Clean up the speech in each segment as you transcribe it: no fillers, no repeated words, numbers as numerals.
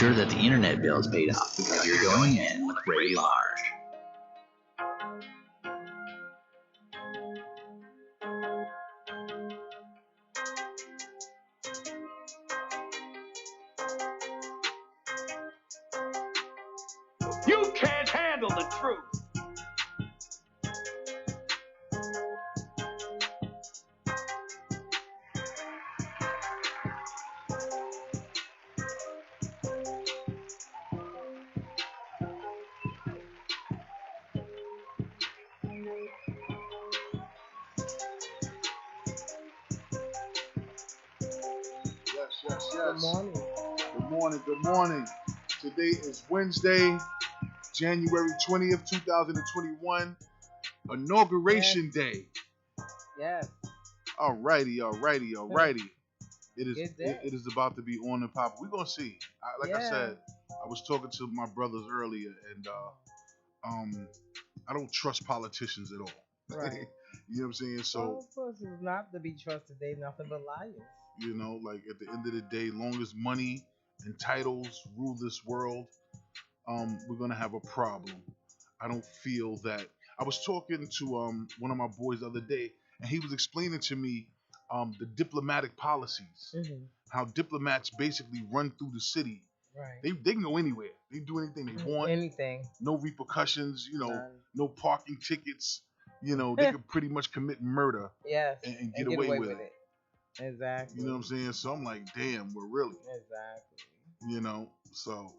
sure that the internet bill is paid off because you're going in with Ray Large. You can't handle the truth. Yes. Good morning. Good morning. Today is Wednesday, January 20th, 2021, Inauguration Day. Yes. Alrighty. Good day. It is about to be on and popping. We're gonna see. I said, I was talking to my brothers earlier, and I don't trust politicians at all. Right. You know what I'm saying? So, All of us is not to be trusted. They nothing but liars. you know, like at the end of the day, long as money and titles rule this world, we're gonna have a problem. I don't feel that. I was talking to one of my boys the other day, and he was explaining to me the diplomatic policies, Mm-hmm. how diplomats basically run through the city. Right. They can go anywhere. They do anything they want. Anything. No repercussions. You know, None. no parking tickets. You know, they could pretty much commit murder Yes. and get away with it. Exactly. You know what I'm saying? So I'm like, damn, we're really. Exactly. You know, so,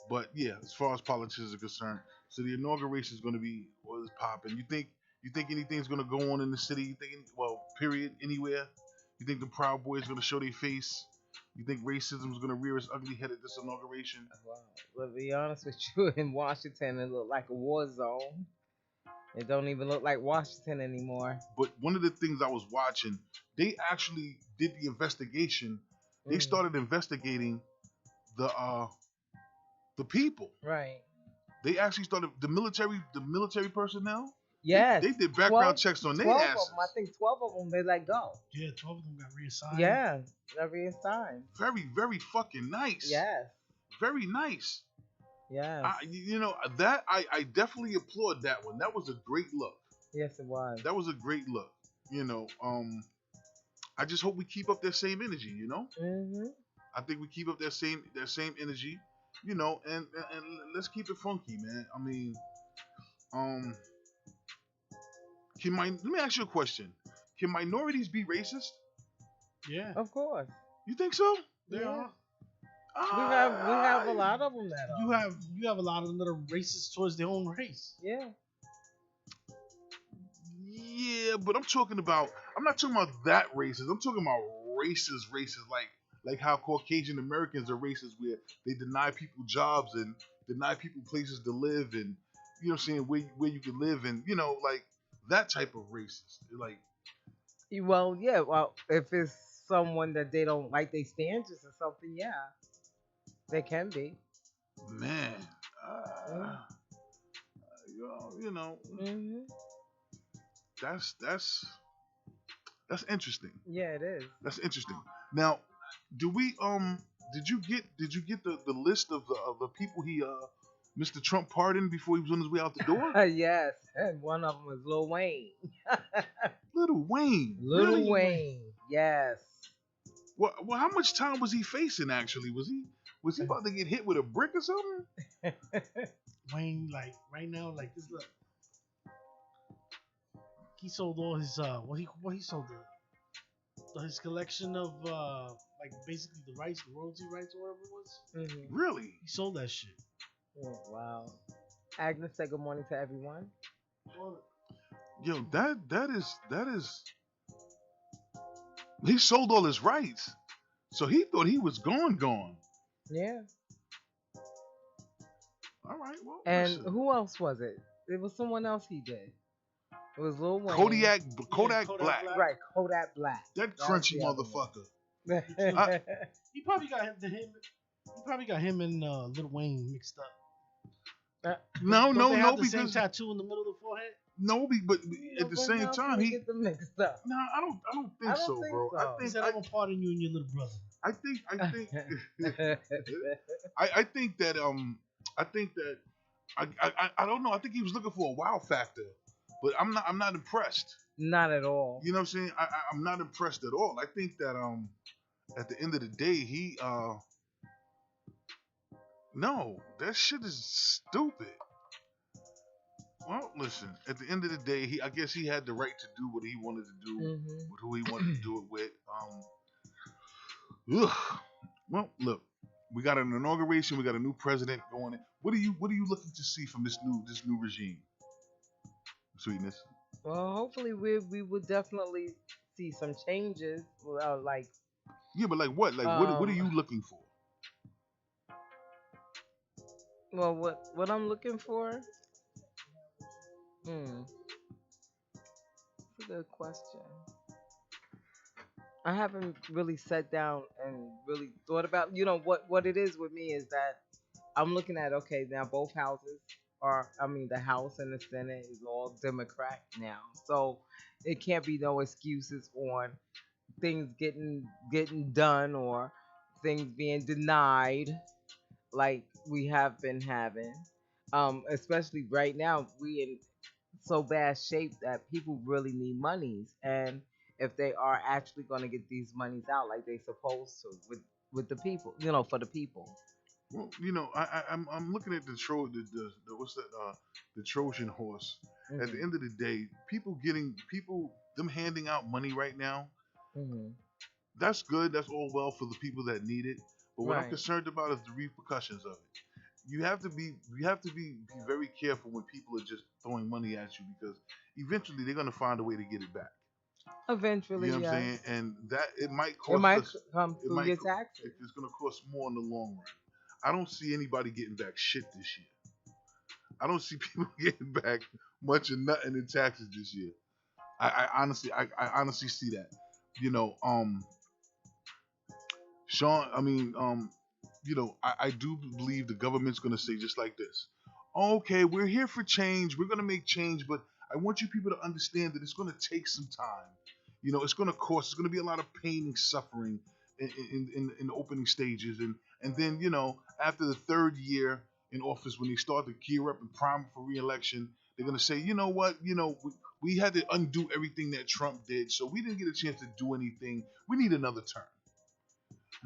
but yeah, as far as politicians are concerned, so the inauguration is going to be what is popping. You think anything's going to go on in the city? You think, period, anywhere? You think the Proud Boys are going to show their face? You think racism is going to rear its ugly head at this inauguration? Wow. Well, to be honest with you, in Washington, it looked like a war zone. It don't even look like Washington anymore. But one of the things I was watching, they actually did the investigation. They started investigating the people. Right. They actually started the military personnel. Yes. They did background checks on their 12 asses. of them. I think 12 of them they let go. Yeah, 12 of them got reassigned. Yeah, got reassigned. Very, very fucking nice. Yes. Very nice. Yes. I definitely applaud that one. That was a great look. Yes, it was. That was a great look. You know, I just hope we keep up that same energy. You know. Mm-hmm. I think we keep up that same energy. You know, and let's keep it funky, man. I mean, let me ask you a question. Can minorities be racist? Yeah. Of course. You think so? They are. We have a lot of them that are. You have a lot of them that are racist towards their own race. Yeah. Yeah, but I'm not talking about that racist. I'm talking about racist, like how Caucasian Americans are racist, where they deny people jobs and deny people places to live, and you know what I'm saying, where you can live, and you know, like that type of racist. Like, Well, yeah. Well, if it's someone that they don't like their standards or something, yeah, they can be. man, you know, Mm-hmm. that's interesting. Yeah, it is. That's interesting. Now, did you get the list of the people Mr. Trump pardoned before he was on his way out the door? Yes, and one of them was Lil Wayne. Little Wayne. Lil Really? Wayne. Yes. Well, how much time was he facing actually? Was he about to get hit with a brick or something? Wayne, like right now, like this look. He sold all his what he sold his collection of like basically the royalty rights or whatever it was. Mm-hmm. Really? He sold that shit. Oh, wow. Agnes, say good morning to everyone. Yo, that is. He sold all his rights, so he thought he was gone. Yeah. All right, well. And listen. who else was it? It was someone else he did. It was Lil Wayne. Kodak Kodak Black. Black. Right, Kodak Black. That That was crunchy the other one. motherfucker. He probably got him and Lil Wayne mixed up. No, Don't they have the because same tattoo in the middle of the forehead. No, but at the But same how can time, we he. get them mixed up? No, I don't I think don't so, think bro. so. I He think said, "I'm a pardon you and your little brother." I think I think that I don't know. I think he was looking for a wow factor, but I'm not impressed. Not at all. You know what I'm saying? I'm not impressed at all. I think that at the end of the day he no, that shit is stupid. Well, listen. At the end of the day, I guess he had the right to do what he wanted to do Hmm. with who he wanted to do it with. Ugh. Well, look, we got an inauguration. We got a new president going in. What are you looking to see from this new regime? Sweetness. Well, hopefully we will definitely see some changes. Like Yeah, but like what? Like what are you looking for? well, what I'm looking for? Hmm, that's a good question. I haven't really sat down and really thought about, what it is with me is that I'm looking at, okay, now both houses are, I mean, the House and the Senate is all Democrat now. So it can't be no excuses on things getting done or things being denied like we have been having. Especially right now, we in so bad shape that people really need monies, and if they are actually going to get these monies out like they supposed to with the people, for the people. Well, I'm looking at the what's that the Trojan horse. At the Hmm. end of the day, people them handing out money right now. Hmm. That's good. That's all well for the people that need it. But what I'm Right. concerned about is the repercussions of it. You have to be very careful when people are just throwing money at you because eventually they're gonna find a way to get it back. You Eventually, know what I'm yes. saying? And that it might It cost might us. come It through might. your taxes. It's gonna cost more in the long run. I don't see anybody getting back shit this year. I don't see people getting back much of nothing in taxes this year. I honestly see that. You know, Sean, I do believe the government's going to say just like this. Okay, we're here for change. We're going to make change, but I want you people to understand that it's going to take some time. It's going to cost. It's going to be a lot of pain and suffering in the opening stages, and then after the third year in office, when they start to gear up and prime for re-election, they're going to say, you know what, we had to undo everything that Trump did, so we didn't get a chance to do anything. We need another term.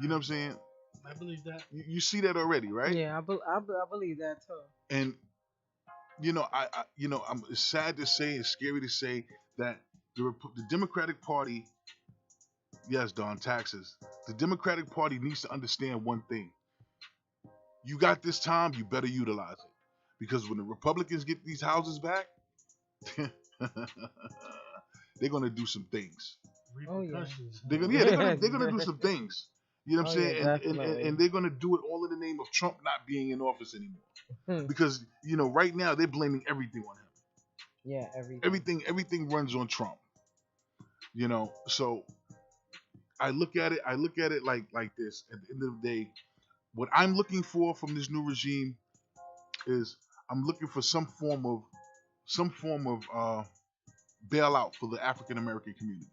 You know what I'm saying? I believe that. You see that already, right? Yeah, I believe that too. And it's sad to say, it's scary to say that the Democratic Party, yes, Don, taxes. The Democratic Party needs to understand one thing. You got this time, you better utilize it, because when the Republicans get these houses back, they're gonna do some things. Oh yeah. Repercussions. They're gonna do some things. You know what I'm Oh, yeah, saying? definitely. And they're gonna do it all in the name of Trump not being in office anymore. Hmm. Because right now they're blaming everything on him. Yeah, everything. Everything runs on Trump. So I look at it like this. At the end of the day, what I'm looking for from this new regime is I'm looking for some form of bailout for the African American community.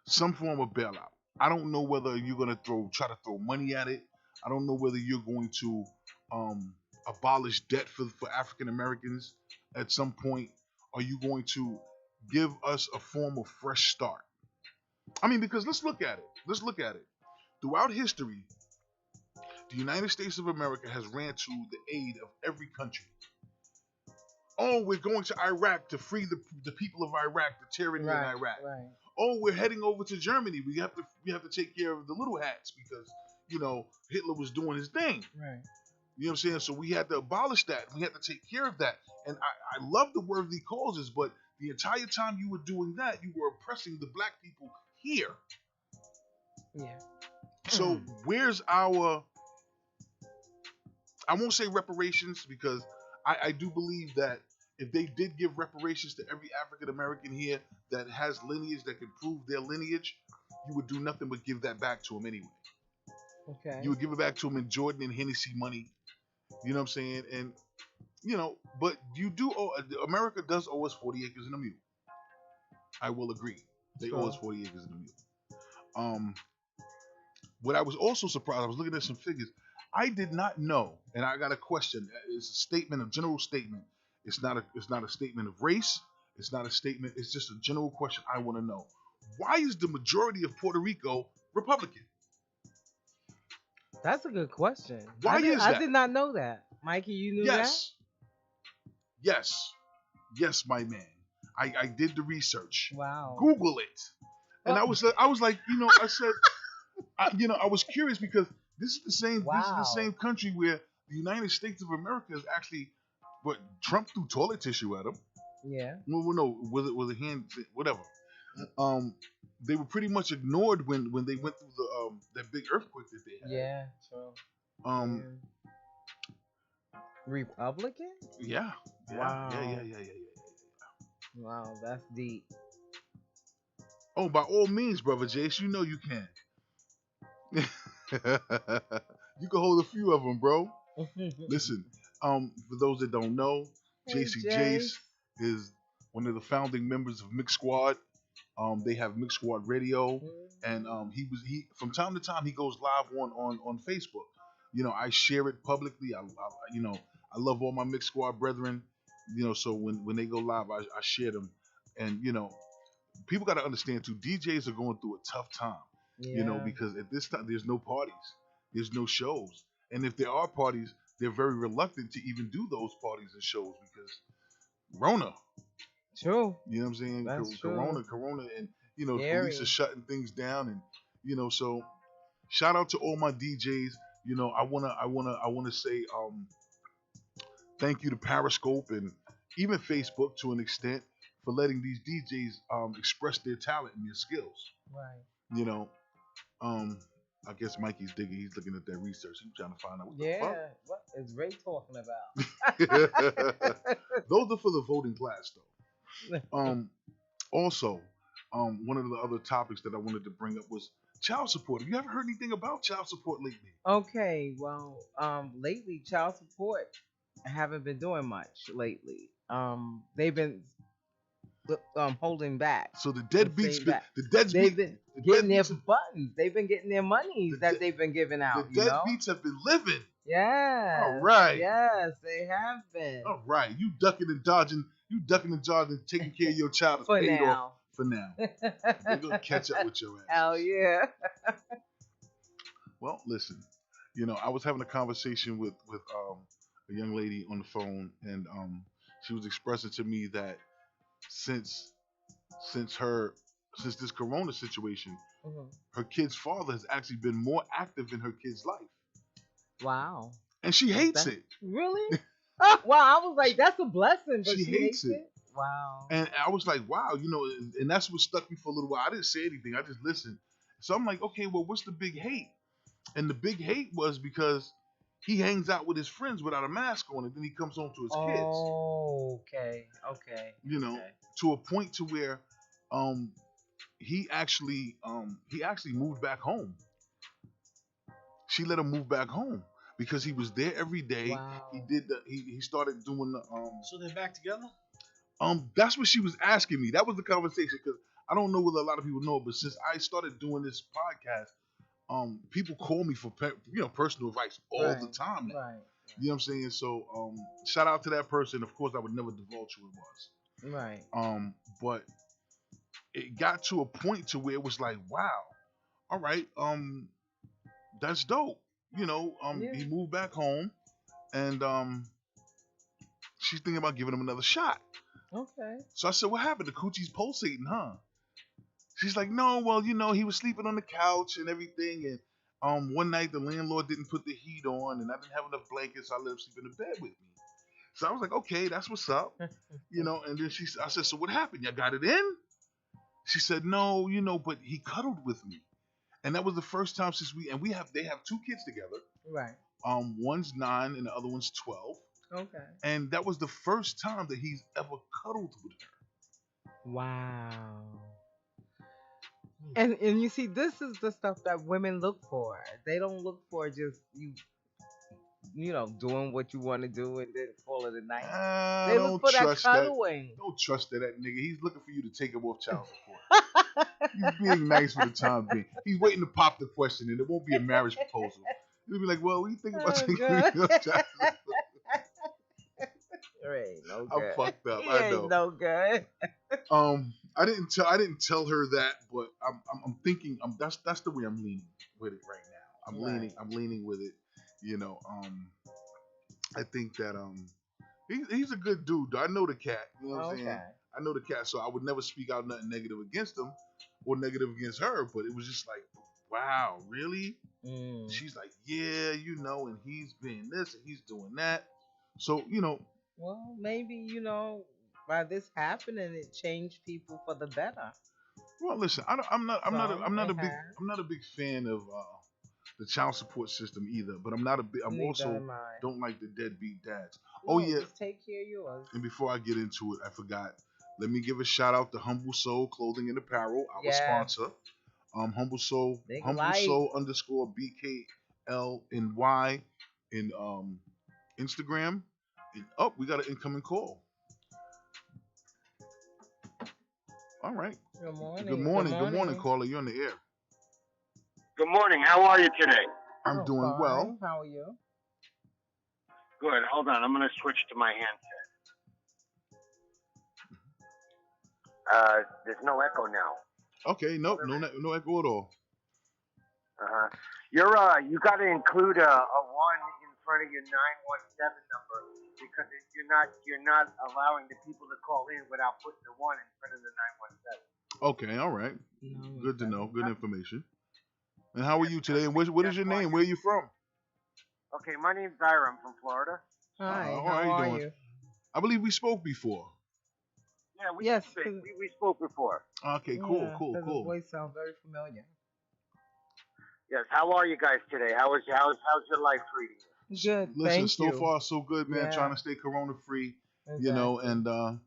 Some form of bailout. I don't know whether you're gonna try to throw money at it. I don't know whether you're going to abolish debt for African Americans at some point. Are you going to give us a form of fresh start? I mean, because let's look at it. Throughout history, the United States of America has ran to the aid of every country. Oh, we're going to Iraq to free the people of Iraq, the tyranny in Iraq. Right. Oh, we're heading over to Germany. We have to take care of the little hats because Hitler was doing his thing. Right. You know what I'm saying? So we had to abolish that. We had to take care of that. And I love the worthy causes, but the entire time you were doing that, you were oppressing the black people here. Yeah. So where's our, I won't say reparations, because I do believe that if they did give reparations to every African American here that has lineage, that can prove their lineage, you would do nothing but give that back to them anyway. Okay. You would give it back to them in Jordan and Hennessy money. You know what I'm saying? And But you do owe, America does owe us 40 acres and a mule. I will agree. They owe us True. 40 acres and a mule. Um, what I was also surprised, I was looking at some figures. I did not know, and I got a question. It's a statement, a general statement. It's not a statement of race. It's not a statement. It's just a general question I want to know. Why is the majority of Puerto Rico Republican? That's a good question. Why is I that? did not know that. Mikey, you knew that? Yes, yes, yes, my man. I did the research. Wow. Google it. And Oh. I was like, I said, I was curious because this is the same Wow. country where the United States of America is actually, what, Trump threw toilet tissue at them. Yeah. Well, no, was it hand, whatever. They were pretty much ignored when they went through the that big earthquake that they had. Yeah, true. Um, Republican? yeah. Wow. Yeah. Wow, that's deep. Oh, by all means, brother Jace, you know you can. You can hold a few of them, bro. Listen, for those that don't know, Hey, JC Jace. Jace is one of the founding members of Mix Squad. They have Mix Squad Radio, and he from time to time he goes live on Facebook. I share it publicly. I love all my Mix Squad brethren. So when they go live, I share them, and people got to understand too. DJs are going through a tough time. Yeah. Because at this time there's no parties, there's no shows, and if there are parties, they're very reluctant to even do those parties and shows because Rona. True. You know what I'm saying? That's true. Corona, and the Scary. police are shutting things down, and so shout out to all my DJs. I wanna say thank you to Periscope and even Facebook to an extent for letting these DJs express their talent and their skills. Right. I guess Mikey's digging. He's looking at that research. He's trying to find out what the Yeah. What is Ray talking about? fuck. Those are for the voting class, though. Also, one of the other topics that I wanted to bring up was child support. Have you ever heard anything about child support lately? Okay, well, lately child support haven't been doing much lately. They've been holding back. So the deadbeats, Saying that. been They've been getting their deadbeats- buttons. They've been getting their monies The that de- they've been giving the out. deadbeats have been living. Yes. All right. Yes, they have been. All right, you ducking and dodging, taking care of your child is For paid off now. for now. They're gonna catch up with your ass. Hell yeah. Well, listen, I was having a conversation with a young lady on the phone, and she was expressing to me that since this corona situation, Mhm. her kid's father has actually been more active in her kid's life, Wow. and she hates That- it. Really? Wow, I was like, that's a blessing, but She she hates hates it. it. Wow. And I was like, wow, and that's what stuck me for a little while. I didn't say anything. I just listened. So I'm like, okay, well, what's the big hate? And the big hate was because he hangs out with his friends without a mask on, and then he comes home to his kids. Oh, okay. Okay. Okay. To a point to where he actually moved back home. She let him move back home because he was there every day. Wow. He started doing the So they're back together? That's what she was asking me. That was the conversation, because I don't know whether a lot of people know, but since I started doing this podcast, people call me for personal advice all the time now. Right. You know what I'm saying? So shout out to that person. Of course, I would never divulge who it was. Right. But it got to a point to where it was like, wow, all right, that's dope. Yeah. He moved back home, and she's thinking about giving him another shot. Okay. So I said, what happened? The coochie's pulsating, huh? She's like, no, well, he was sleeping on the couch and everything, and one night the landlord didn't put the heat on, and I didn't have enough blankets, so I let him sleep in the bed with me. So I was like, okay, that's what's up. And then I said, so what happened? Y'all got it in? She said, no, but he cuddled with me. And that was the first time since they have 2 kids together. Right. One's 9 and the other one's 12. Okay. And that was the first time that he's ever cuddled with her. Wow. And you see, this is the stuff that women look for. They don't look for just you doing what you want to do and then call it a night. I They look don't for that trust that. cuddling. Don't trust that nigga. He's looking for you to take him off child support. He's being nice for the time being. He's waiting to pop the question, and it won't be a marriage proposal. He'll be like, "Well, what do you think about Oh, taking me God. off child support?" It ain't no I'm good. fucked up. He I ain't know. no good. I didn't tell her that, but I'm thinking. That's the way I'm leaning with it right now. Right. I'm leaning with it. I think that he's a good dude. I know the cat. You know what I'm saying? Okay. I know the cat, so I would never speak out nothing negative against him or negative against her. But it was just like, wow, really? Mm. She's like, yeah, and he's being this and he's doing that. So Well, maybe by this happening, it changed people for the better. well, listen, I'm not Some a big fan of the child support system either. But I'm not a big. I'm Neither also am I. don't like the deadbeat dads. No, Oh yeah, just take care of yours. and before I get into it, I forgot. Let me give a shout out to Humble Soul Clothing and Apparel, our Yeah. sponsor. Humble Soul, Big Humble light. Soul _ BKLNY in Instagram. And, we got an incoming call. All right. Good morning. Good morning, caller. You're on the air. Good morning. How are you today? I'm doing fine. well. How are you? Good. Hold on. I'm going to switch to my handset. There's no echo now. Okay. Nope. No echo at all. Uh-huh. You got to include a 1 in front of your 917 number because you're not allowing the people to call in without putting the 1 in front of the 917. Okay. All right. No, Good to know. Good information. And how are you today? And what is your name? Where are you from? Okay, my name's Ira. I'm from Florida. Hi. how How are are you doing? you? I believe we spoke before. Yeah, Yes, we spoke before. Okay. Cool. Yeah, 'cause Cool. His voice sounds very familiar. Yes. How are you guys today? How's your life treating you? Good. Listen, Thank so you. far so good, man. Yeah. Trying to stay corona free, Exactly. and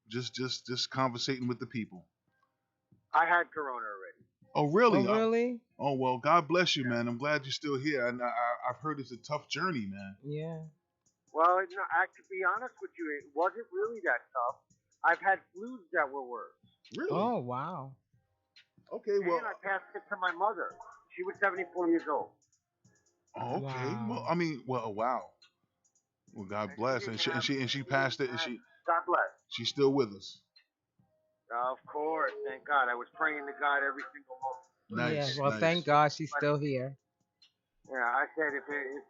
just conversating with the people. I had Corona already. Oh, really? Oh, really? Oh, well, God bless you, man. I'm glad you're still here. And I've heard it's a tough journey, man. Yeah. Well, to be honest with you, it wasn't really that tough. I've had flus that were worse. Really? Oh, wow. Okay, well. And I passed it to my mother. She was 74 years old. Oh, okay. Wow. Well, I mean, wow. Well, God bless. And she passed it, and God bless. she's still with us. Of course, thank God. I was praying to God every single moment. Nice. Yeah. Well, nice. thank God she's still here. Yeah, I said if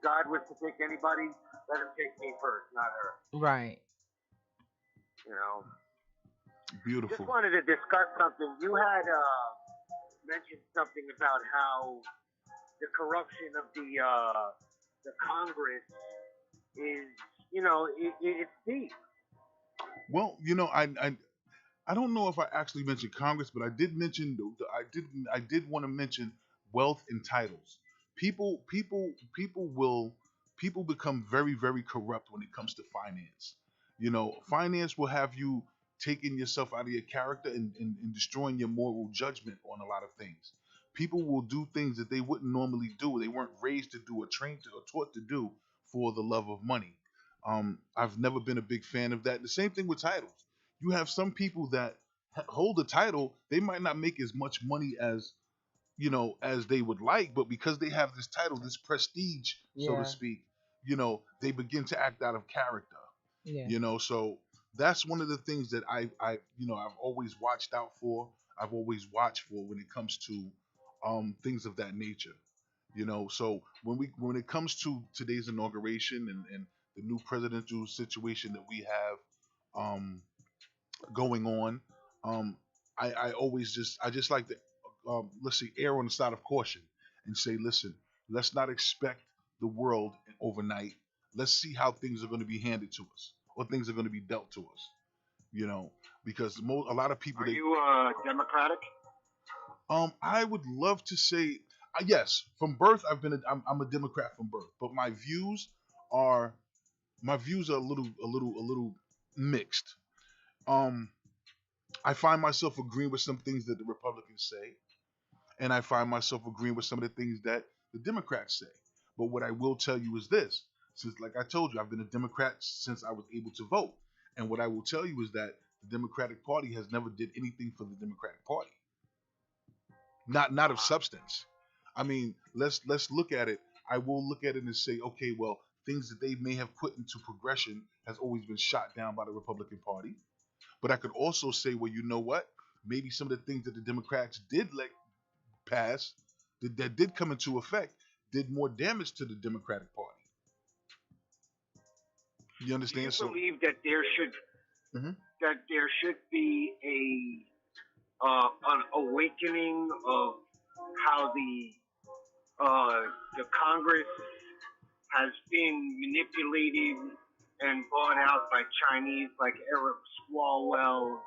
God was to take anybody, let him take me first, not her. Right. You know. Beautiful. Just wanted to discuss something. You had mentioned something about how the corruption of the Congress is, it's deep. Well, I don't know if I actually mentioned Congress, but I did mention I did want to mention wealth and titles. People become very, very corrupt when it comes to finance. Finance will have you taking yourself out of your character and destroying your moral judgment on a lot of things. People will do things that they wouldn't normally do. They weren't raised to do or trained to or taught to do for the love of money. I've never been a big fan of that. The same thing with titles. You have some people that hold a title, they might not make as much money as they would like, but because they have this title, this prestige, so Yeah. to speak, they begin to act out of character. Yeah. So that's one of the things that I've always watched out for. I've always watched for when it comes to things of that nature. So when it comes to today's inauguration and the new presidential situation that we have going on, I just like to let's say err on the side of caution and say, listen, let's not expect the world overnight. Let's see how things are going to be handed to us or things are going to be dealt to us. Because a lot of people. Are you Democratic? I would love to say yes. From birth, I'm a Democrat from birth, but my views are a little mixed. I find myself agreeing with some things that the Republicans say, and I find myself agreeing with some of the things that the Democrats say. But what I will tell you is this: Since, like I told you, I've been a Democrat since I was able to vote. And what I will tell you is that the Democratic Party has never did anything for the Democratic Party. Not of substance. I mean, let's look at it. I will look at it and say, okay, well, things that they may have put into progression has always been shot down by the Republican Party. But I could also say, well, you know what? Maybe some of the things that the Democrats did let pass, that did come into effect, did more damage to the Democratic Party. You understand? Do you believe that there should Mhm. be an awakening of how the Congress has been manipulated and bought out by Chinese, like Eric Swalwell,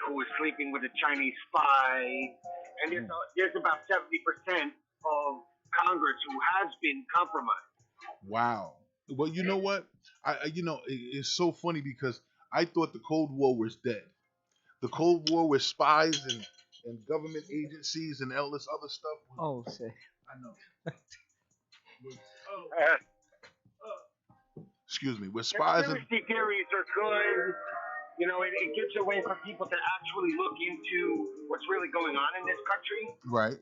who was sleeping with a Chinese spy, and there's about 70% of Congress who has been compromised. Wow. Well, you know what? It's so funny because I thought the Cold War was dead. The Cold War with spies and government agencies and all this other stuff. Oh shit. I know. Excuse me. With spies and Conspiracy theories are good. You know, it gets away from people to actually look into what's really going on in this country. right.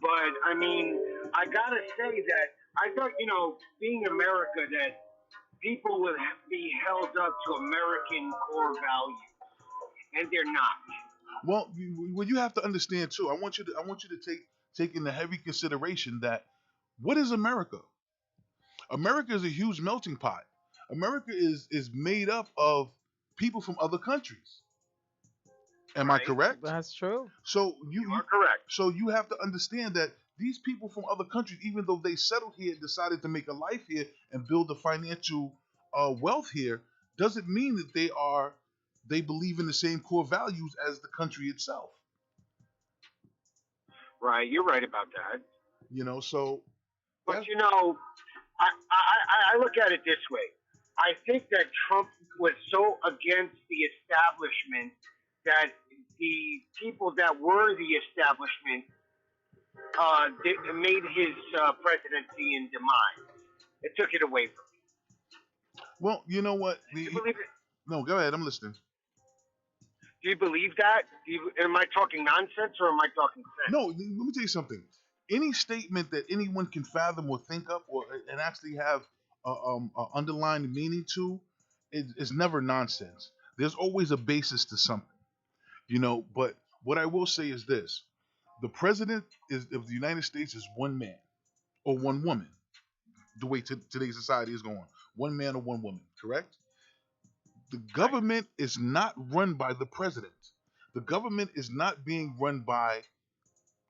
But I mean, I gotta say that I thought, being America, that people would be held up to American core values, and they're not. Well, you have to understand too. I want you to take into heavy consideration that what is America? America is a huge melting pot. America is made up of people from other countries. Am I Right. correct? That's true. So You are correct. so you have to understand that these people from other countries, even though they settled here and decided to make a life here and build a financial wealth here, doesn't mean that they believe in the same core values as the country itself. Right, you're right about that. So But that's- I look at it this way. I think that Trump was so against the establishment that the people that were the establishment made his presidency in demise. It took it away from him. well, you know what? Do you believe it? No, go ahead. I'm listening. Do you believe that? Am I talking nonsense or am I talking sense? No, let me tell you something. Any statement that anyone can fathom or think up and actually have a underlying meaning to is never nonsense. There's always a basis to something. But what I will say is this: the president of the United States is one man or one woman. The way today's society is going, one man or one woman, correct? The government is not run by the president. The government is not being run by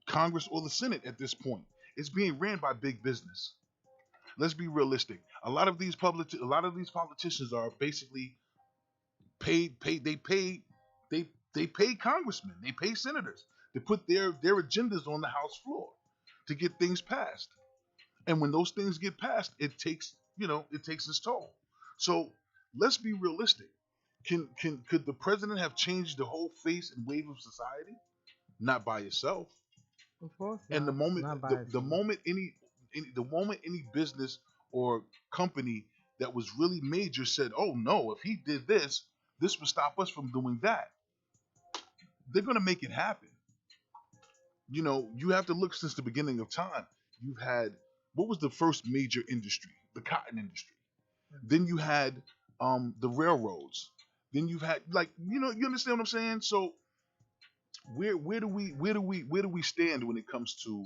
Congress or the Senate at this point. It's being ran by big business. Let's be realistic. A lot of these politicians are basically paid. They pay congressmen. They pay senators to put their agendas on the House floor to get things passed. And when those things get passed, it takes its toll. So let's be realistic. Could the president have changed the whole face and wave of society? Not by itself. Of course. And not by the itself. moment any business or company that was really major said, "Oh no, if he did this, this would stop us from doing that," they're gonna make it happen. You have to look since the beginning of time. You've had, what was the first major industry? The cotton industry. Then you had the railroads. Then you've had, you understand what I'm saying? So where do we stand when it comes to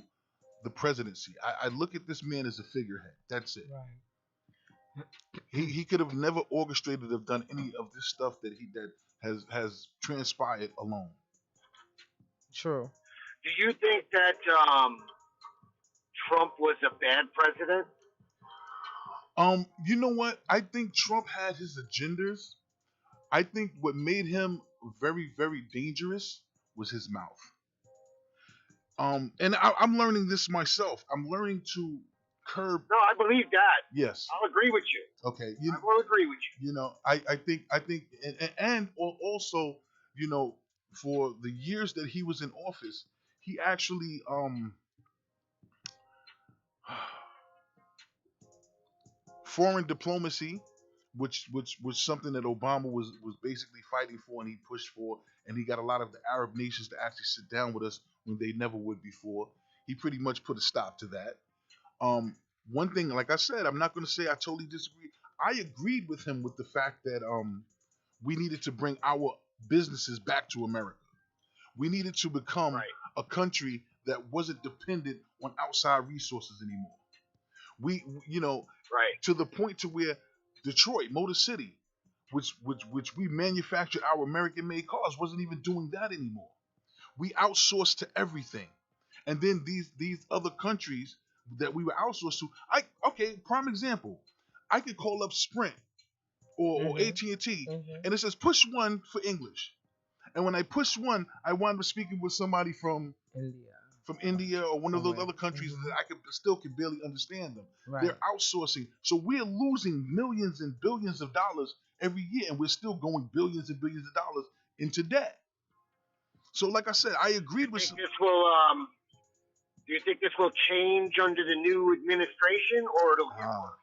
the presidency? I look at this man as a figurehead. That's it. Right. He could have never orchestrated or done any of this stuff that has transpired alone. True. Do you think that Trump was a bad president? You know what? I think Trump had his agendas. I think what made him very, very dangerous was his mouth. And I'm learning this myself. I'm learning to curb. No, I believe that. Yes. I'll agree with you. Okay. I will agree with you. I think, and also, for the years that he was in office, he actually Foreign diplomacy, which was something that Obama was basically fighting for and he pushed for, and he got a lot of the Arab nations to actually sit down with us when they never would before. He pretty much put a stop to that. One thing, like I said, I'm not going to say I totally disagree. I agreed with him with the fact that we needed to bring our businesses back to America. We needed to become a country that wasn't dependent on outside resources anymore. We, to the point to where Detroit, Motor City, which we manufactured our American-made cars, wasn't even doing that anymore. We outsourced to everything, and then these other countries that we were outsourced to. Prime example. I could call up Sprint or AT&T, and it says push 1 for English. And when I push 1, I wound up speaking with somebody from India or one of those other countries that I can barely understand them. Right. They're outsourcing. So we're losing millions and billions of dollars every year, and we're still going billions and billions of dollars into debt. So like I said, I agreed with this will do you think this will change under the new administration, or it'll get worse?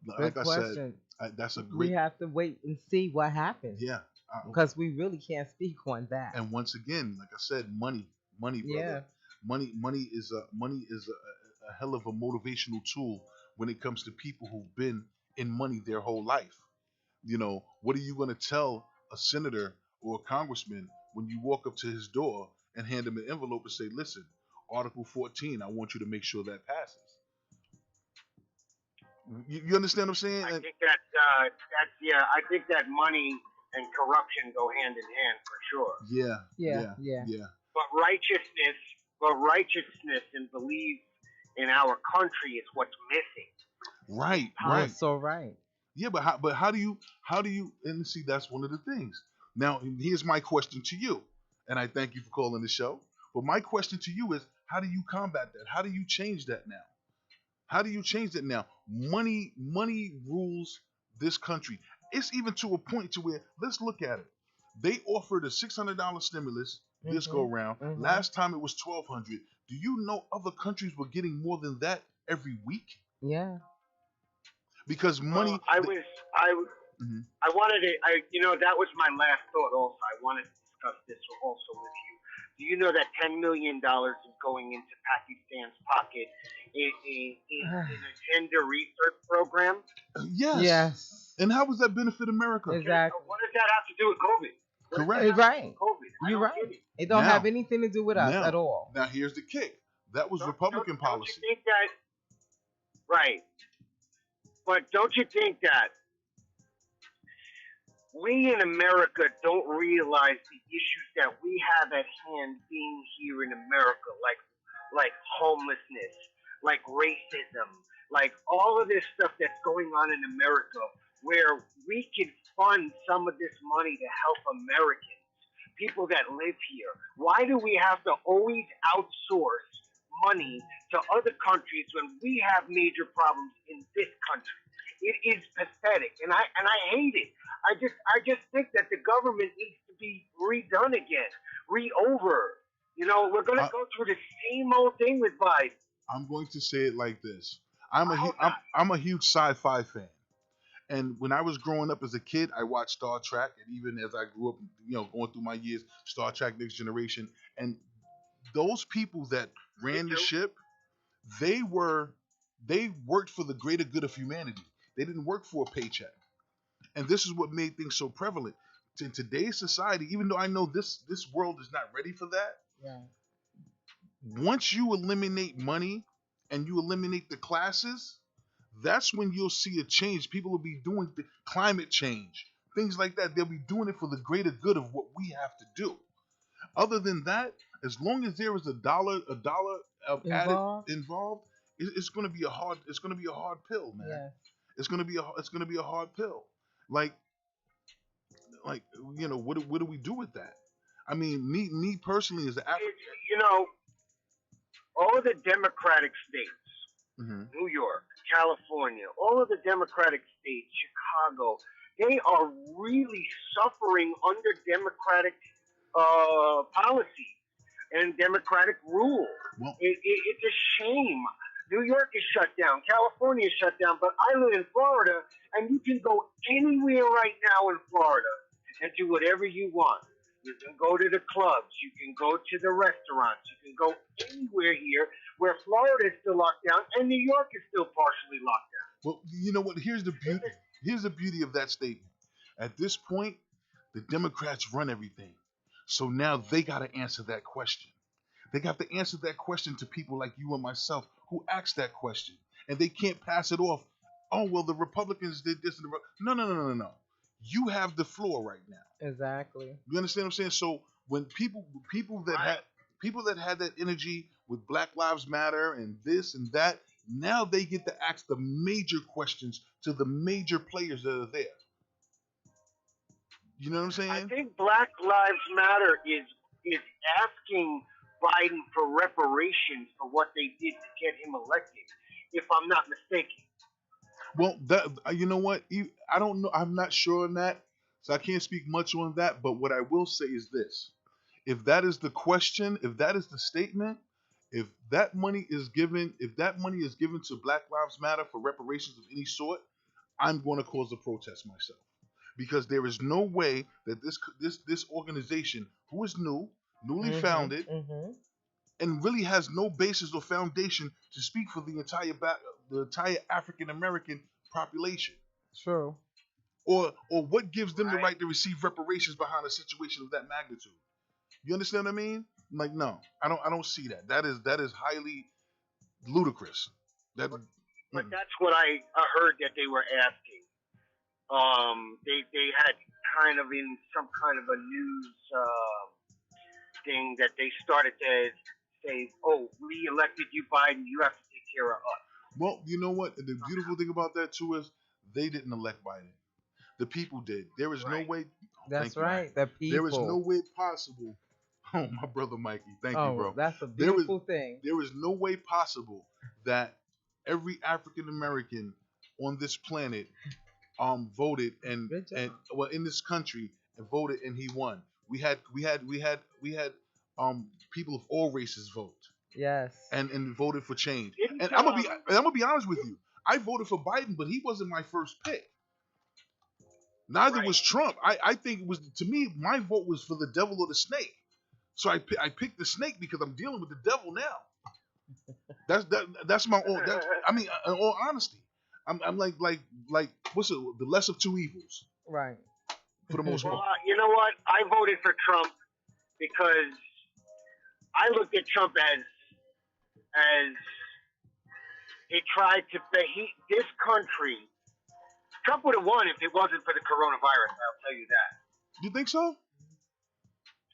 Like Good I question. said, that's a great. We have to wait and see what happens. Yeah. Because we really can't speak on that. And once again, like I said, money, brother. Yeah. Money is a hell of a motivational tool when it comes to people who've been in money their whole life. What are you going to tell a senator or a congressman when you walk up to his door and hand him an envelope and say, listen, Article 14, I want you to make sure that passes. You understand what I'm saying? I think I think that money and corruption go hand in hand for sure. Yeah. But righteousness and belief in our country is what's missing. Right. So right. Yeah, but how do you and see, that's one of the things. Now here's my question to you, and I thank you for calling the show. But my question to you is, how do you combat that? How do you change that now? How do you change that now? Money rules this country. It's even to a point to where, let's look at it. They offered a $600 stimulus this go round. Last time it was $1,200. Do you know other countries were getting more than that every week? Yeah. Because money. That was my last thought. Also, I wanted to discuss this also with you. Do you know that $10 million is going into Pakistan's pocket in a gender research program? Yes. And how does that benefit America? Exactly. So what does that have to do with COVID? Correct. Right. COVID. You're right. It don't have anything to do with us at all. Now here's the kick. That was Republican policy. Don't you think that? Right. But don't you think that we in America don't realize the issues that we have at hand being here in America, like homelessness, like racism, like all of this stuff that's going on in America, where we can fund some of this money to help Americans, people that live here. Why do we have to always outsource money to other countries when we have major problems in this country? It is pathetic, and I hate it. I just think that the government needs to be redone again, re-over. We're going to go through the same old thing with Biden. I'm going to say it like this. I'm a huge sci-fi fan. And when I was growing up as a kid, I watched Star Trek, and even as I grew up, going through my years, Star Trek Next Generation, and those people that ran the ship, they worked for the greater good of humanity. They didn't work for a paycheck. And this is what made things so prevalent. In today's society, even though I know this world is not ready for that, once you eliminate money and you eliminate the classes, that's when you'll see a change. People will be doing the climate change, things like that. They'll be doing it for the greater good of what we have to do. Other than that, as long as there is a dollar added involved, it's going to be a hard pill, man. Yeah. It's gonna be a hard pill. Like what do we do with that? I mean, me personally as an African, all of the Democratic states, New York, California, all of the Democratic states, Chicago, they are really suffering under Democratic policy and Democratic rule. Well, it's a shame New York is shut down. California is shut down. But I live in Florida, and you can go anywhere right now in Florida and do whatever you want. You can go to the clubs. You can go to the restaurants. You can go anywhere here where Florida is still locked down and New York is still partially locked down. Well, you know what? Here's the beauty. Here's the beauty of that statement. At this point, the Democrats run everything. So now they got to answer that question. They have to answer that question to people like you and myself who asked that question. And they can't pass it off. Oh, well, the Republicans did this. And no. You have the floor right now. Exactly. You understand what I'm saying? So when people that had that energy with Black Lives Matter and this and that, now they get to ask the major questions to the major players that are there. You know what I'm saying? I think Black Lives Matter is asking Biden for reparations for what they did to get him elected, if I'm not mistaken. Well, that you know what? I don't know. I'm not sure on that, so I can't speak much on that. But what I will say is this: if that is the question, if that is the statement, if that money is given to Black Lives Matter for reparations of any sort, I'm going to cause a protest myself, because there is no way that this organization, who is newly founded, and really has no basis or foundation to speak for the entire African American population. True. Or what gives them the right to receive reparations behind a situation of that magnitude? You understand what I mean? Like, no, I don't see that. That is highly ludicrous. But that's what I heard that they were asking. They had kind of in some kind of a news thing that they started to say, "Oh, we elected you, Biden. You have to take care of us." Well, you know what? The beautiful thing about that too is they didn't elect Biden. The people did. There is no way. That's right. The people. There is no way possible. Oh, my brother Mikey. Thank you, bro. That's a beautiful thing. There is no way possible that every African American on this planet voted and well in this country and voted and he won. We had people of all races vote. Yes. And voted for change. And I'm gonna be honest with you. I voted for Biden, but he wasn't my first pick. Neither was Trump. I think it was, to me, my vote was for the devil or the snake. So I picked the snake because I'm dealing with the devil now. That's my own. I mean, in all honesty, I'm like what's it? The less of two evils. Right. For the most part. Well, you know what? I voted for Trump because I looked at Trump as he tried to this country. Trump would have won if it wasn't for the coronavirus. I'll tell you that. You think so?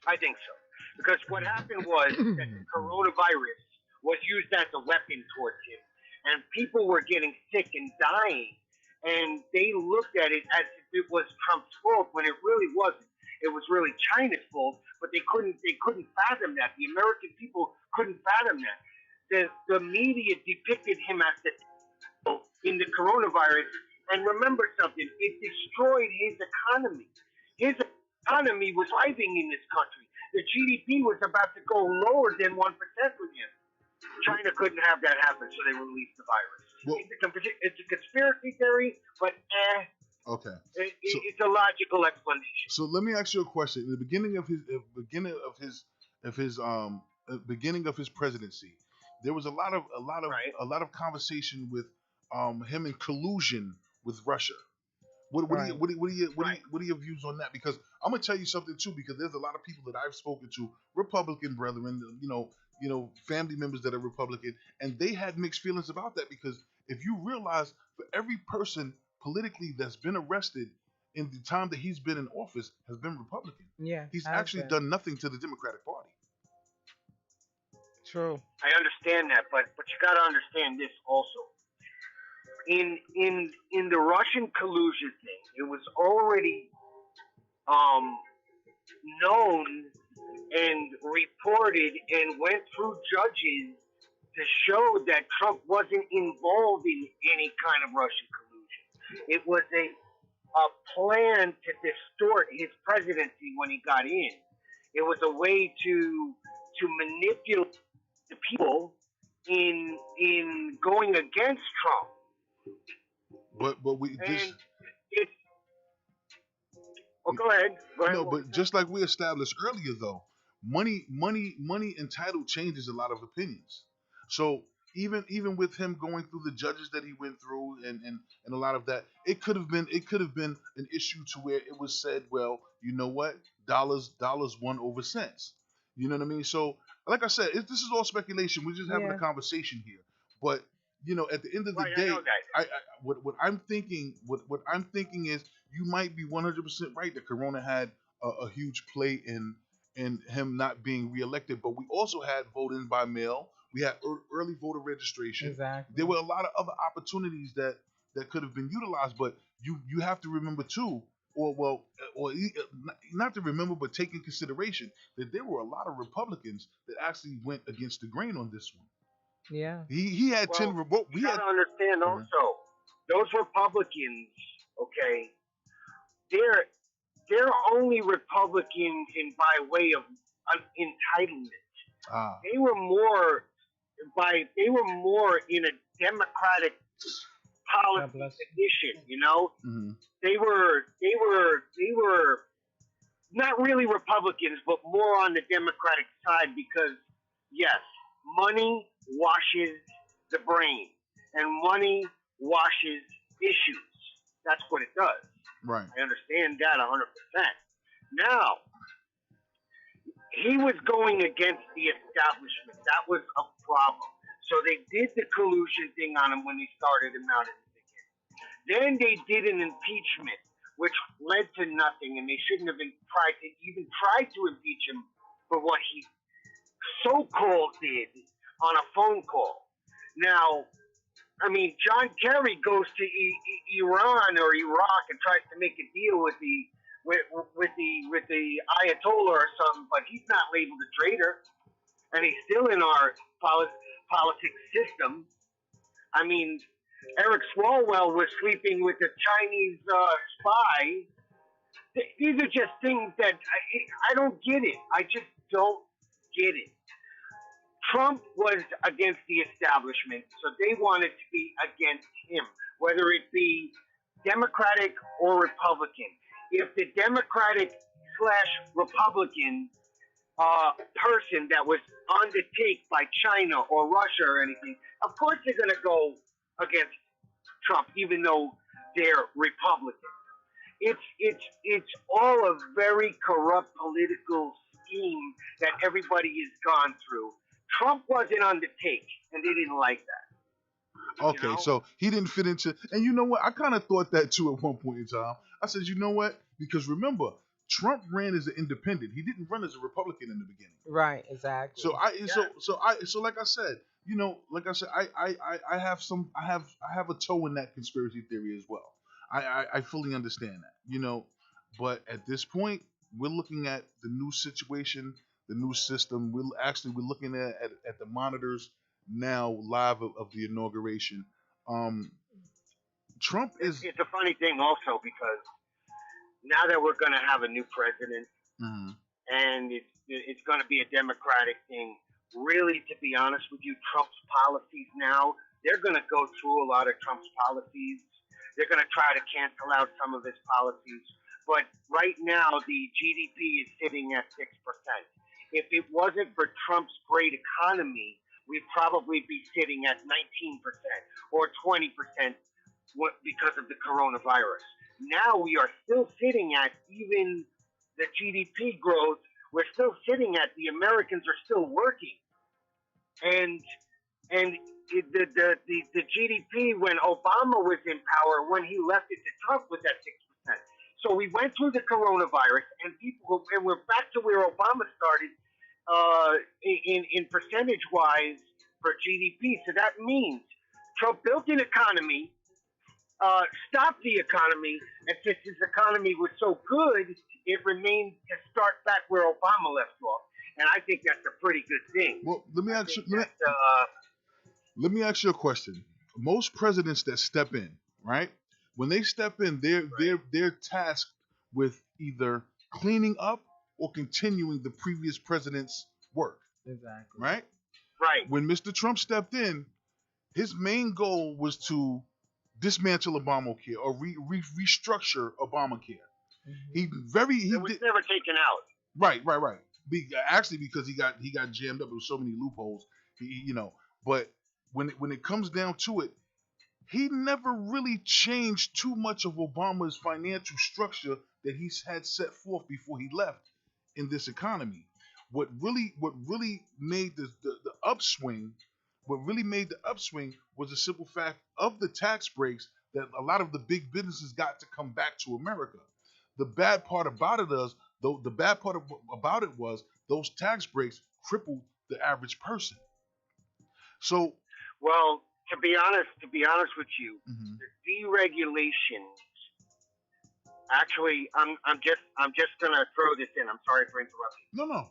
I think so. Because what happened was that the coronavirus was used as a weapon towards him. And people were getting sick and dying. And they looked at it as if it was Trump's fault when it really wasn't. It was really China's fault, but they couldn't fathom that. The American people couldn't fathom that. The media depicted him as the in the coronavirus. And remember something, it destroyed his economy. His economy was thriving in this country. The GDP was about to go lower than 1% with him. China couldn't have that happen, so they released the virus. Well, it's a conspiracy theory, but okay. It's a logical explanation. So let me ask you a question. In the beginning of his presidency, there was a lot of conversation with him in collusion with Russia. What are your views on that? Because I'm gonna tell you something too. Because there's a lot of people that I've spoken to, Republican brethren, family members that are Republican, and they had mixed feelings about that. Because if you realize, for every person politically that's been arrested in the time that he's been in office has been Republican. Yeah, he's actually done nothing to the Democratic Party. True. I understand that, but you got to understand this also. In the Russian collusion thing, it was already known and reported and went through judges to show that Trump wasn't involved in any kind of Russian collusion. It was a plan to distort his presidency when he got in. It was a way to manipulate the people in going against Trump. But we And just it's go ahead. Go ahead. no, What was but that? just like we established earlier, though, money entitled changes a lot of opinions. So even with him going through the judges that he went through and a lot of that, it could have been an issue to where it was said, well, you know what, dollars won over cents. You know what I mean? So like I said, this is all speculation. We're just having a Yeah. conversation here. But at the end of the Right, I day, know that. what I'm thinking, what I'm thinking is you might be 100% right that Corona had a huge play in him not being reelected, but we also had voting by mail. We had early voter registration. Exactly. There were a lot of other opportunities that could have been utilized, but you have to remember too, not to remember, but take in consideration that there were a lot of Republicans that actually went against the grain on this one. Yeah. He had Well, 10 votes. you gotta understand also, those Republicans, okay, they're only Republicans in by way of entitlement. Ah, They were more in a democratic God policy bless position, you know? hmm They were not really Republicans, but more on the Democratic side because yes, money washes the brain, and money washes issues. That's what it does. right. I understand that 100%. Now, he was going against the establishment. That was a problem. So they did the collusion thing on him when they started him out in the beginning. Then they did an impeachment, which led to nothing, and they shouldn't have been tried to impeach him for what he so-called did on a phone call. Now, I mean, John Kerry goes to Iran or Iraq and tries to make a deal with the Ayatollah or something, but he's not labeled a traitor, and he's still in our politics system. I mean, Eric Swalwell was sleeping with a Chinese spy. These are just things that I don't get it. I just don't get it. Trump was against the establishment, so they wanted to be against him, whether it be Democratic or Republican. If the Democratic / Republican person that was on the take by China or Russia or anything, of course they're going to go against Trump, even though they're Republican. It's all a very corrupt political scheme that everybody has gone through. Trump wasn't on the take, and they didn't like that. Okay, You know? so he didn't fit into, and you know what? I kind of thought that too at one point in time. I said, you know what? Because remember, Trump ran as an independent. He didn't run as a Republican in the beginning. Right. Exactly. So like I said, I have a toe in that conspiracy theory as well. I fully understand that, but at this point, we're looking at the new situation, the new system. We're looking at the monitors now live of the inauguration. Trump is. It's a funny thing also because now that we're going to have a new president Mhm. and it's going to be a Democratic thing, really, to be honest with you, Trump's policies now, they're going to go through a lot of Trump's policies. They're going to try to cancel out some of his policies. But right now, the GDP is sitting at 6%. If it wasn't for Trump's great economy, we'd probably be sitting at 19% or 20% because of the coronavirus. Now we are still sitting at, even the GDP growth, we're still sitting at, the Americans are still working. And the GDP when Obama was in power, when he left it to Trump, was at 6%. So we went through the coronavirus, and we're back to where Obama started in percentage wise for GDP. So that means Trump built an economy, stopped the economy, and since his economy was so good, it remained to start back where Obama left off. And I think that's a pretty good thing. Well, let me ask you a question. Most presidents that step in, right? When they step in, they're tasked with either cleaning up or continuing the previous president's work, Exactly. right? Right. When Mr. Trump stepped in, his main goal was to dismantle Obamacare or restructure Obamacare. He It was did never taken out. right. Actually, because he got jammed up with so many loopholes. But when it comes down to it, he never really changed too much of Obama's financial structure that he had set forth before he left in this economy. What really made the upswing, what really made the upswing was the simple fact of the tax breaks that a lot of the big businesses got to come back to America. The bad part about it is, though, the bad part about it was those tax breaks crippled the average person. So, well, to be honest with you, the deregulation. Actually, I'm just gonna throw this in. I'm sorry for interrupting. No.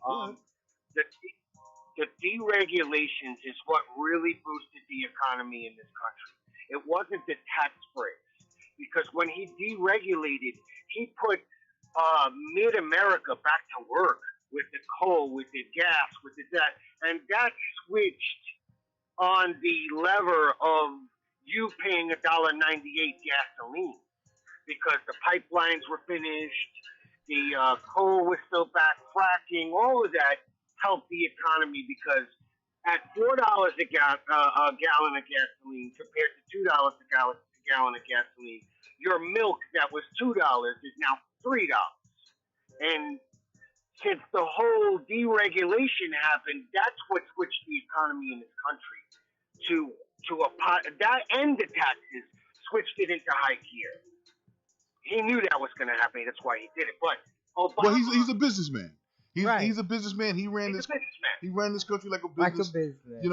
The deregulations is what really boosted the economy in this country. It wasn't the tax breaks, because when he deregulated, he put mid-America back to work with the coal, with the gas, with the that, and that switched on the lever of you paying $1.98 gasoline, because the pipelines were finished, the coal was still back fracking, all of that helped the economy, because at $4 a gallon of gasoline compared to $2 a gallon of gasoline, your milk that was $2 is now $3. And since the whole deregulation happened, that's what switched the economy in this country to that, and the taxes switched it into high gear. He knew that was going to happen. That's why he did it. But Obama, well, he's a businessman. He's a businessman. He ran this country like a business. Like a business. Exactly.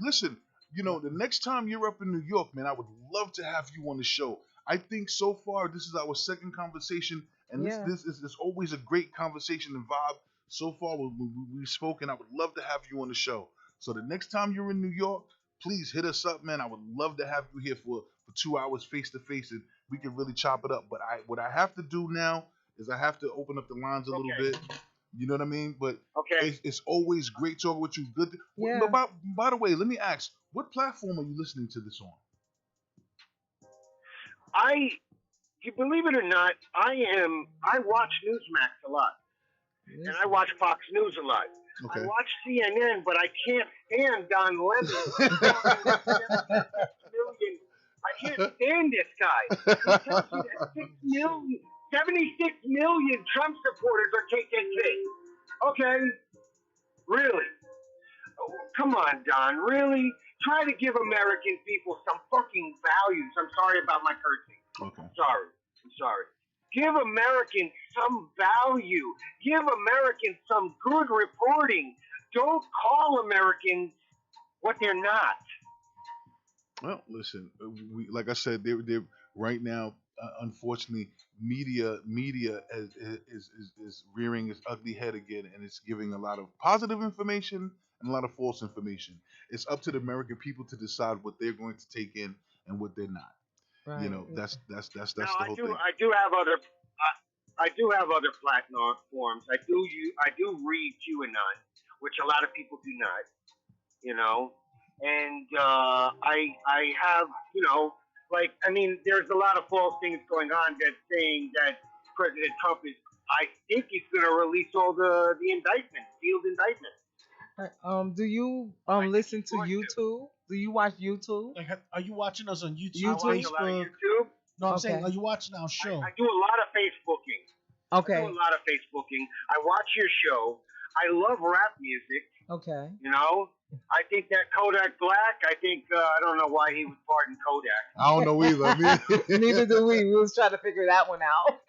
Listen. The next time you're up in New York, man, I would love to have you on the show. I think so far this is our second conversation, and this is always a great conversation and vibe. So far we've spoken. I would love to have you on the show. So the next time you're in New York, please hit us up, man. I would love to have you here for 2 hours face to face, and we can really chop it up. But what I have to do now is I have to open up the lines a little bit. You know what I mean? But it's always great talking with you. Good. Yeah. By the way, let me ask, what platform are you listening to this on? You believe it or not, I watch Newsmax a lot, and I watch Fox News a lot. Okay. I watch CNN, but I can't stand Don Lemon. I can't stand this guy. He tells you that 76 million Trump supporters are KKK. Okay, really? Oh, come on, Don. Really? Try to give American people some fucking values. I'm sorry about my cursing. Okay. I'm sorry. Give Americans some value. Give Americans some good reporting. Don't call Americans what they're not. Well, listen, like I said, they're right now. Unfortunately, media is rearing its ugly head again, and it's giving a lot of positive information and a lot of false information. It's up to the American people to decide what they're going to take in and what they're not. Right. That's the Now, whole thing. I do have other platforms. I do read QAnon, which a lot of people do not. And I have, there's a lot of false things going on that's saying that President Trump is, I think he's going to release all the indictments, sealed indictments. Do you listen to YouTube? Do you watch YouTube? Like, are you watching us on YouTube? I watch a lot of Facebook? YouTube. No, I'm saying, are you watching our show? I do a lot of Facebooking. Okay. I do a lot of Facebooking. I watch your show. I love rap music. Okay. I think that Kodak Black, I don't know why he was pardoned Kodak. I don't know either. Neither do we. We was trying to figure that one out.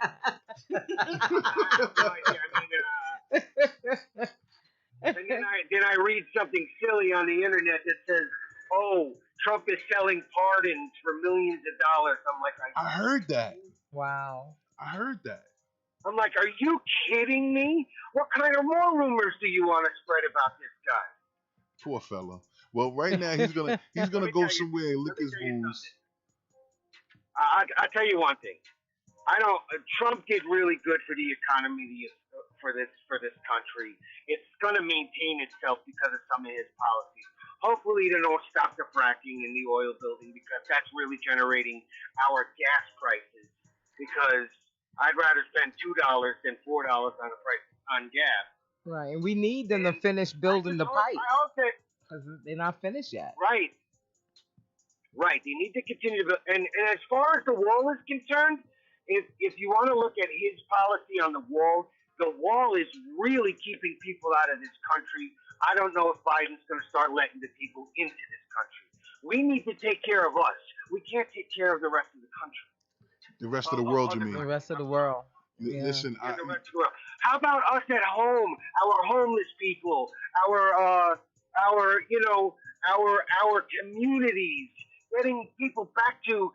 And then I read something silly on the internet that says, "Oh, Trump is selling pardons for millions of dollars." I'm like, I heard that. Wow. I heard that. I'm like, are you kidding me? What kind of more rumors do you want to spread about this guy? Poor fella. Well, right now he's gonna go somewhere and lick his wounds. I'll tell you one thing. Trump did really good for the economy for this country. It's going to maintain itself because of some of his policies. Hopefully, they don't stop the fracking in the oil building because that's really generating our gas prices. Because I'd rather spend $2 than $4 on a price on gas. Right, and we need them to And finish building the I pipes hope that because they're not finished yet. right, right. They need to continue to build. And as far as the wall is concerned, if you want to look at his policy on the wall is really keeping people out of this country. I don't know if Biden's going to start letting the people into this country. We need to take care of us. We can't take care of the rest of the country. The rest of the world, you mean? The rest of the world. Yeah. Listen, The rest of the world. How about us at home? Our homeless people, our our communities, getting people back to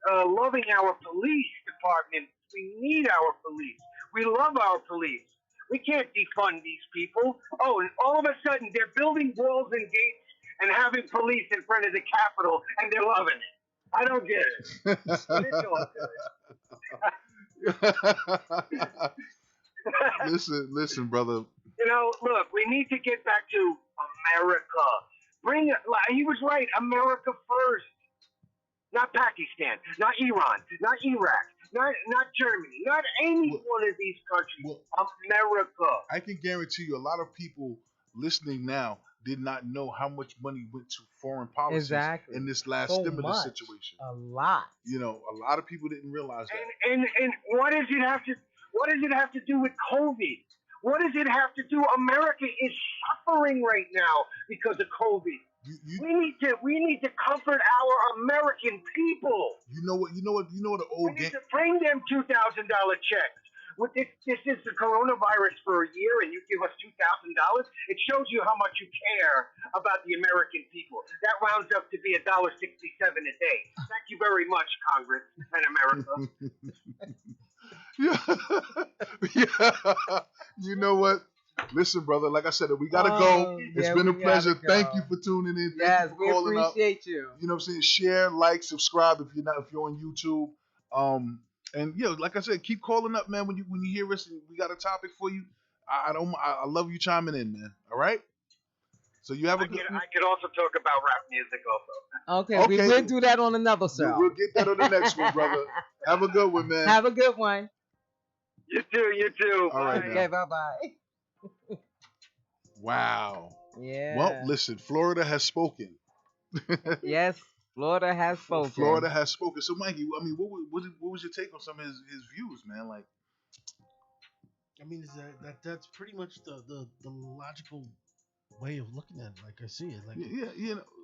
loving our police department. We need our police. We love our police. We can't defund these people. Oh, and all of a sudden they're building walls and gates and having police in front of the Capitol, and they're loving it. I don't get it. listen, brother. Look, we need to get back to America. He was right, America first. Not Pakistan, not Iran, not Iraq, not Germany, not any one of these countries. America. I can guarantee you a lot of people listening now did not know how much money went to foreign policies in this last stimulus situation. A lot. A lot of people didn't realize that. And what does it have to do with COVID? What does it have to do? America is suffering right now because of COVID. We need to comfort our American people. You know what the old we need to bring them $2,000 checks. This is the coronavirus for a year, and you give us $2,000. It shows you how much you care about the American people. That rounds up to be $1.67 a day. Thank you very much, Congress and America. yeah. You know what? Listen, brother, like I said, we got to go. It's been a pleasure. Thank you for tuning in. Yes, you we appreciate you. You know what I'm saying? Share, like, subscribe if you're on YouTube. And like I said, keep calling up, man, when you hear us and we got a topic for you. I love you chiming in, man. All right? So you have a good I could also talk about rap music also. Okay. We will do that on another show. We'll get that on the next one, brother. Have a good one, man. Have a good one. You too. All right, okay, bye-bye. Wow. Yeah. Well, listen, Florida has spoken. Yes, Florida has spoken. Florida has spoken. So, Mikey, I mean, what was your take on some of his views, man? Like, I mean, that's pretty much the logical way of looking at it. Like I see it. Like,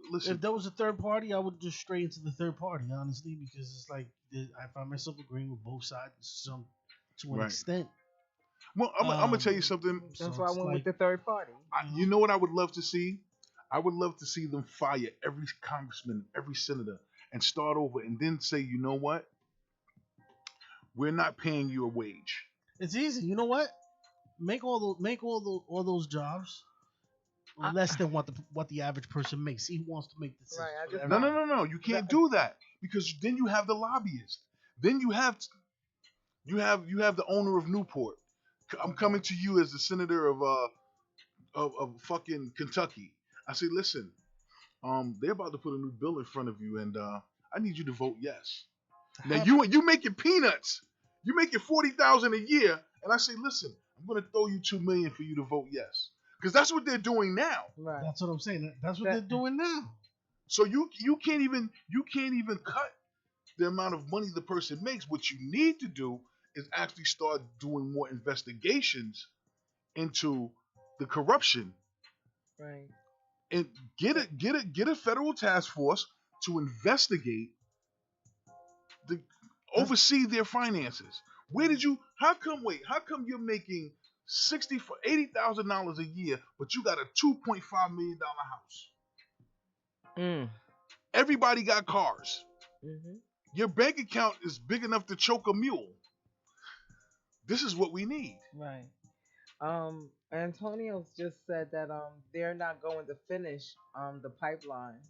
listen. If there was a third party, I would just stray into the third party, honestly, because it's like I find myself agreeing with both sides to an extent. Well, I'm gonna tell you something. That's why I went with the third party. You know what I would love to see? I would love to see them fire every congressman, every senator, and start over, and then say, you know what? We're not paying you a wage. It's easy. You know what? Make all those jobs less than what the average person makes. See who wants to make this. Right, No. You can't do that because then you have the lobbyists. Then you have the owner of Newport. I'm coming to you as the senator of fucking Kentucky. I say, listen, they're about to put a new bill in front of you, and I need you to vote yes. Now you making peanuts. You making $40,000 a year, and I say, listen, I'm gonna throw you $2 million for you to vote yes, because that's what they're doing now. Right. That's what I'm saying. That's what they're doing now. So you can't even cut the amount of money the person makes. What you need to do is actually start doing more investigations into the corruption. Right. And get a federal task force to investigate oversee their finances. How come you're making $80,000 a year, but you got a $2.5 million house? Everybody got cars. Mm-hmm. Your bank account is big enough to choke a mule. This is what we need. Right. Antonio's just said that they're not going to finish the pipeline